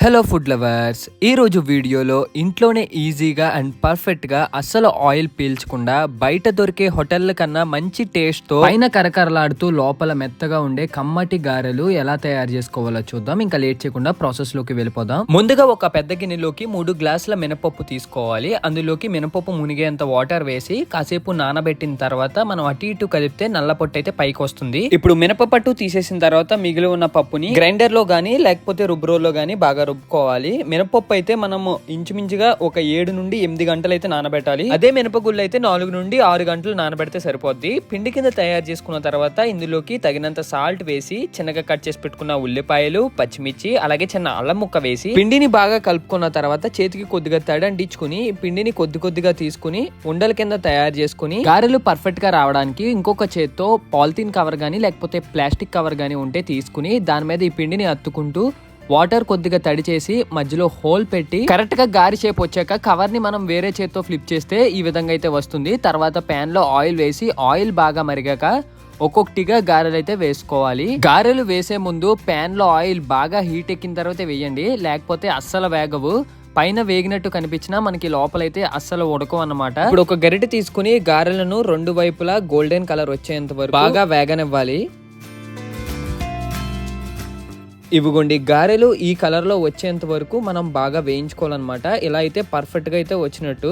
Hello food lovers, ఈరోజు వీడియోలో ఇంట్లోనే ఈజీగా అండ్ పర్ఫెక్ట్గా అస్సలు ఆయిల్ పీల్చకుండా బయట దొరికే హోటళ్ళ కన్నా మంచి టేస్ట్తో పైన కరకరలాడుతూ లోపల మెత్తగా ఉండే కమ్మటి గారెలు ఎలా తయారు చేసుకోవాలో చూద్దాం. ఇంకా లేట్ చేయకుండా ప్రాసెస్లోకి వెళ్ళిపోదాం. ముందుగా ఒక పెద్ద గిన్నెలోకి 3 గ్లాసుల మినపప్పు తీసుకోవాలి. అందులోకి మినపప్పు మునిగేంత వాటర్ వేసి కాసేపు నానబెట్టిన తర్వాత మనం అటు ఇటు కదిపితే నల్ల పొట్టు అయితే పైకి వస్తుంది. ఇప్పుడు మినపట్టు తీసేసిన తర్వాత మిగిలి ఉన్న పప్పుని గ్రైండర్ లో గానీ లేకపోతే రుబ్బురోలో గానీ బాగా రుబ్బుకోవాలి. మినపప్పు అయితే మనము ఇంచుమించుగా ఒక 7 నుండి 8 గంటలు అయితే నానబెట్టాలి. అదే మినపగుళ్ళు అయితే 4 నుండి 6 గంటలు నానబెడితే సరిపోద్ది. పిండి కింద తయారు చేసుకున్న తర్వాత ఇందులోకి తగినంత సాల్ట్ వేసి చిన్నగా కట్ చేసి పెట్టుకున్న ఉల్లిపాయలు, పచ్చిమిర్చి, అలాగే చిన్న అల్లం ముక్క వేసి పిండిని బాగా కలుపుకున్న తర్వాత చేతికి కొద్దిగా తడి అంటించుకుని పిండిని కొద్దిగా తీసుకుని ఉండల కింద తయారు చేసుకుని గారెలు పర్ఫెక్ట్ గా రావడానికి ఇంకొక చేత్తో పాలిథిన్ కవర్ గానీ లేకపోతే ప్లాస్టిక్ కవర్ గానీ ఉంటే తీసుకుని దాని మీద ఈ పిండిని అత్తుకుంటూ వాటర్ కొద్దిగా తడి చేసి మధ్యలో హోల్ పెట్టి కరెక్ట్ గా గారి షేప్ వచ్చాక కవర్ ని మనం వేరే చేత్తో ఫ్లిప్ చేస్తే ఈ విధంగా అయితే వస్తుంది. తర్వాత ప్యాన్ లో ఆయిల్ వేసి ఆయిల్ బాగా మరిగాక ఒక్కొక్కటిగా గారెలు అయితే వేసుకోవాలి. గారెలు వేసే ముందు ప్యాన్ లో ఆయిల్ బాగా హీట్ ఎక్కిన తర్వాత వేయండి, లేకపోతే అస్సలు వేగవు. పైన వేగినట్టు కనిపించినా మనకి లోపలైతే అస్సలు ఉడకవు అన్నమాట. ఇప్పుడు ఒక గరిటె తీసుకుని గారెలను 2 వైపులా గోల్డెన్ కలర్ వచ్చేంత వరకు బాగా వేగనివ్వాలి. ఇవిగోండి గారెలు ఈ కలర్ లో వచ్చేంత వరకు మనం బాగా వేయించుకోవాలన్నమాట. ఇలా అయితే పర్ఫెక్ట్ గా అయితే వచ్చినట్టు.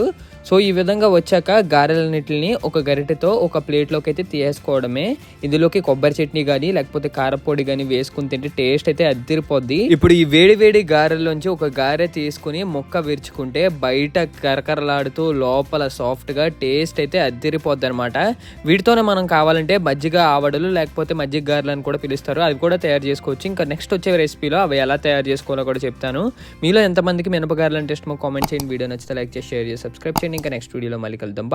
సో ఈ విధంగా వచ్చాక గారెలన్నిటిని ఒక గరిటెతో ఒక ప్లేట్ లోకి అయితే తీసుకోవడమే. ఇందులోకి కొబ్బరి చట్నీ గానీ లేకపోతే కారపొడి గానీ వేసుకుని తింటే టేస్ట్ అయితే అద్దిరిపోద్ది. ఇప్పుడు ఈ వేడి గారెల్లోంచి ఒక గారె తీసుకుని ముక్క విరుచుకుంటే బయట కరకరలాడుతూ లోపల సాఫ్ట్ గా టేస్ట్ అయితే అద్దిరిపోద్ది అనమాట. వీటితోనే మనం కావాలంటే మజ్జిగ ఆవడలు లేకపోతే మజ్జిగ గారెలు అని కూడా పిలుస్తారు, అవి కూడా తయారు చేసుకోవచ్చు. ఇంకా నెక్స్ట్ వచ్చే రెసిపీలో అవి ఎలా తయారు చేసుకోవాలో కూడా చెప్తాను. మీలో ఎంతమందికి మినపగారెలు అంటే ఇష్టమో కామెంట్ చేయండి. వీడియో నచ్చితే లైక్ చేసి షేర్ చేసి సబ్స్క్రైబ్ చేయండి. ఇంకా నెక్స్ట్ వీడియోలో మళ్ళీ కలుద్దాం. బాయ్.